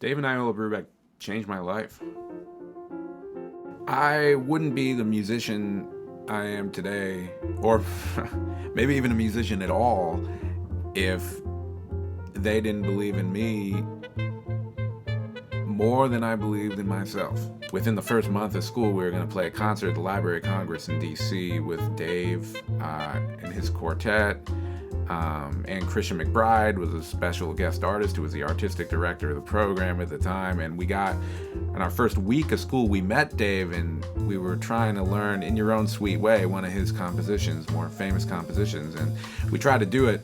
Dave and Iola Brubeck changed my life. I wouldn't be the musician I am today, or maybe even a musician at all, if they didn't believe in me more than I believed in myself. Within the first month of school, we were going to play a concert at the Library of Congress in D.C. with Dave and his quartet. And Christian McBride was a special guest artist who was the artistic director of the program at the time. And we got, in our first week of school, we met Dave and we were trying to learn In Your Own Sweet Way, one of his compositions, more famous compositions. And we tried to do it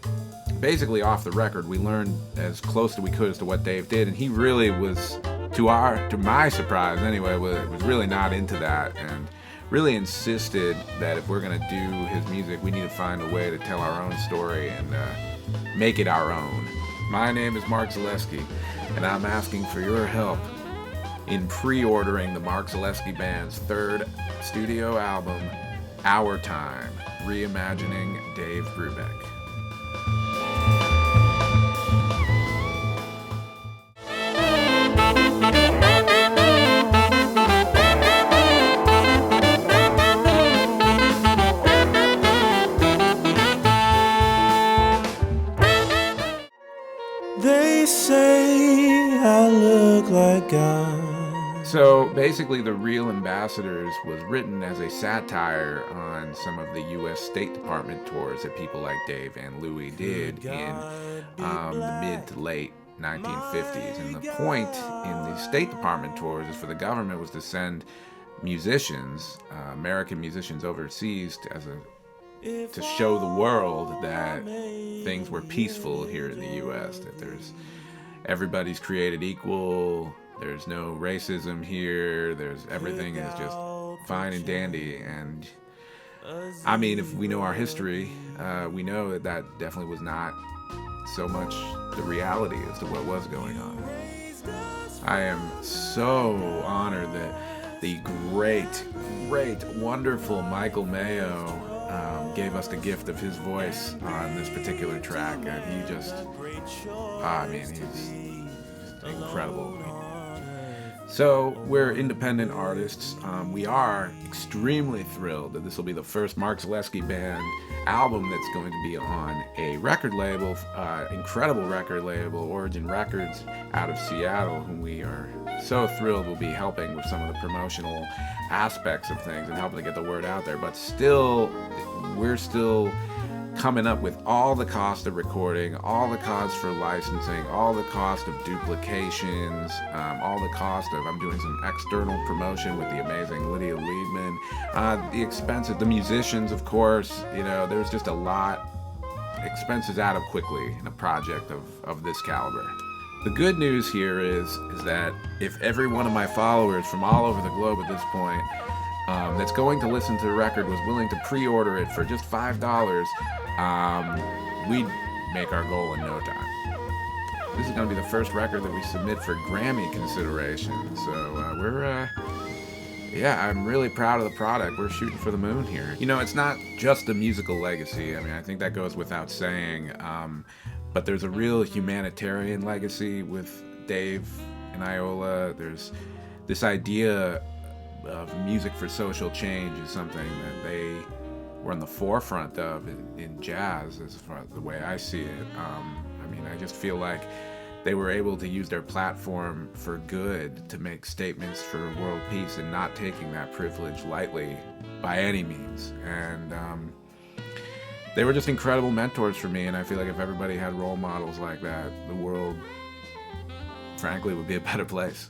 basically off the record. We learned as close as we could as to what Dave did. And he really was, to my surprise anyway, was really not into that. And really insisted that if we're going to do his music, we need to find a way to tell our own story and make it our own. My name is Mark Zaleski, and I'm asking for your help in pre-ordering the Mark Zaleski Band's third studio album, Our Time, Reimagining Dave Brubeck. They say I look like God. So basically, The Real Ambassadors was written as a satire on some of the U.S. State Department tours that people like Dave and Louie did in the mid to late 1950s. And the point in the State Department tours is for the government was to send musicians, American musicians overseas to show the world that things were peaceful here in the U.S., that everybody's created equal, there's no racism here, everything is just fine and dandy. And I mean, if we know our history, we know that definitely was not so much the reality as to what was going on. I am so honored that the great, wonderful Michael Mayo gave us the gift of his voice on this particular track, and he just, he's incredible. So we're independent artists. We are extremely thrilled that this will be the first Mark Zaleski Band album that's going to be on a record label, incredible record label, Origin Records out of Seattle, whom we are so thrilled will be helping with some of the promotional aspects of things and helping to get the word out there. But still, we're still coming up with all the cost of recording, all the costs for licensing, all the cost of duplications, all the cost of, I'm doing some external promotion with the amazing Lydia Liebman, the expenses, the musicians, of course, there's just a lot. Expenses add up quickly in a project of this caliber. The good news here is that if every one of my followers from all over the globe at this point that's going to listen to the record was willing to pre-order it for just $5, we'd make our goal in no time. This is going to be the first record that we submit for Grammy consideration, so I'm really proud of the product. We're shooting for the moon here. It's not just a musical legacy. I think that goes without saying, but there's a real humanitarian legacy with Dave and Iola. There's this idea of music for social change is something that they were on the forefront of in jazz, as far as the way I see it. I just feel like they were able to use their platform for good to make statements for world peace and not taking that privilege lightly by any means. And they were just incredible mentors for me, and I feel like if everybody had role models like that, the world, frankly, would be a better place.